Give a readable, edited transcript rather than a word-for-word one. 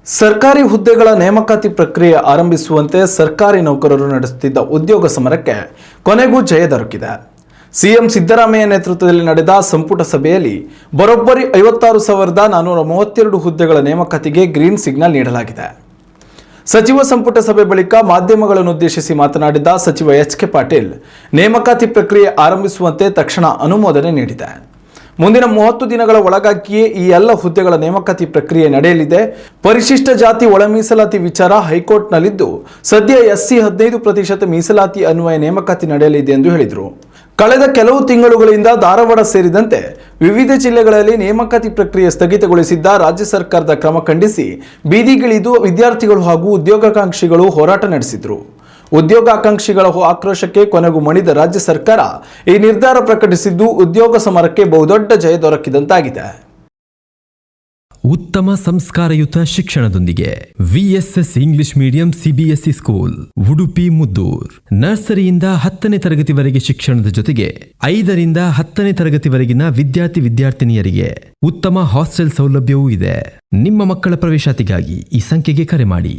ಸರ್ಕಾರಿ ಹುದ್ದೆಗಳ ನೇಮಕಾತಿ ಪ್ರಕ್ರಿಯೆ ಆರಂಭಿಸುವಂತೆ ಸರ್ಕಾರಿ ನೌಕರರು ನಡೆಸುತ್ತಿದ್ದ ಉದ್ಯೋಗ ಸಮರಕ್ಕೆ ಕೊನೆಗೂ ಜಯ ದೊರಕಿದೆ. ಸಿಎಂ ಸಿದ್ದರಾಮಯ್ಯ ನೇತೃತ್ವದಲ್ಲಿ ನಡೆದ ಸಂಪುಟ ಸಭೆಯಲ್ಲಿ ಬರೋಬ್ಬರಿ 56,432 ಹುದ್ದೆಗಳ ನೇಮಕಾತಿಗೆ ಗ್ರೀನ್ ಸಿಗ್ನಲ್ ನೀಡಲಾಗಿದೆ. ಸಚಿವ ಸಂಪುಟ ಸಭೆ ಬಳಿಕ ಮಾಧ್ಯಮಗಳನ್ನು ಉದ್ದೇಶಿಸಿ ಮಾತನಾಡಿದ ಸಚಿವ ಎಚ್.ಕೆ. ಪಾಟೀಲ್, ನೇಮಕಾತಿ ಪ್ರಕ್ರಿಯೆ ಆರಂಭಿಸುವಂತೆ ತಕ್ಷಣ ಅನುಮೋದನೆ ನೀಡಿದೆ. ಮುಂದಿನ 30 ದಿನಗಳ ಒಳಗಾಗಿಯೇ ಈ ಎಲ್ಲ ಹುದ್ದೆಗಳ ನೇಮಕಾತಿ ಪ್ರಕ್ರಿಯೆ ನಡೆಯಲಿದೆ. ಪರಿಶಿಷ್ಟ ಜಾತಿ ಒಳ ಮೀಸಲಾತಿ ವಿಚಾರ ಹೈಕೋರ್ಟ್ನಲ್ಲಿದ್ದು, ಸದ್ಯ ಎಸ್ಸಿ 15% ಮೀಸಲಾತಿ ಅನ್ವಯ ನೇಮಕಾತಿ ನಡೆಯಲಿದೆ ಎಂದು ಹೇಳಿದರು. ಕಳೆದ ಕೆಲವು ತಿಂಗಳುಗಳಿಂದ ಧಾರವಾಡ ಸೇರಿದಂತೆ ವಿವಿಧ ಜಿಲ್ಲೆಗಳಲ್ಲಿ ನೇಮಕಾತಿ ಪ್ರಕ್ರಿಯೆ ಸ್ಥಗಿತಗೊಳಿಸಿದ್ದ ರಾಜ್ಯ ಸರ್ಕಾರದ ಕ್ರಮ ಖಂಡಿಸಿ ಬೀದಿಗಿಳಿದು ವಿದ್ಯಾರ್ಥಿಗಳು ಹಾಗೂ ಉದ್ಯೋಗಾಕಾಂಕ್ಷಿಗಳು ಹೋರಾಟ ನಡೆಸಿದರು. ಉದ್ಯೋಗಾಕಾಂಕ್ಷಿಗಳ ಆಕ್ರೋಶಕ್ಕೆ ಕೊನೆಗೂ ಮಣಿದ ರಾಜ್ಯ ಸರ್ಕಾರ ಈ ನಿರ್ಧಾರ ಪ್ರಕಟಿಸಿದ್ದು ಉದ್ಯೋಗ ಸಮರಕ್ಕೆ ಬಹುದೊಡ್ಡ ಜಯ ದೊರಕಿದಂತಾಗಿದೆ. ಉತ್ತಮ ಸಂಸ್ಕಾರಯುತ ಶಿಕ್ಷಣದೊಂದಿಗೆ VSS English medium CBSE school Udupi Muddur. ನರ್ಸರಿಯಿಂದ 10ನೇ ತರಗತಿವರೆಗೆ ಶಿಕ್ಷಣದ ಜೊತೆಗೆ 5ರಿಂದ 10ನೇ ತರಗತಿವರೆಗಿನ ವಿದ್ಯಾರ್ಥಿನಿಯರಿಗೆ ಉತ್ತಮ ಹಾಸ್ಟೆಲ್ ಸೌಲಭ್ಯವೂ ಇದೆ. ನಿಮ್ಮ ಮಕ್ಕಳ ಪ್ರವೇಶಾತಿಗಾಗಿ ಈ ಸಂಖ್ಯೆಗೆ ಕರೆ ಮಾಡಿ.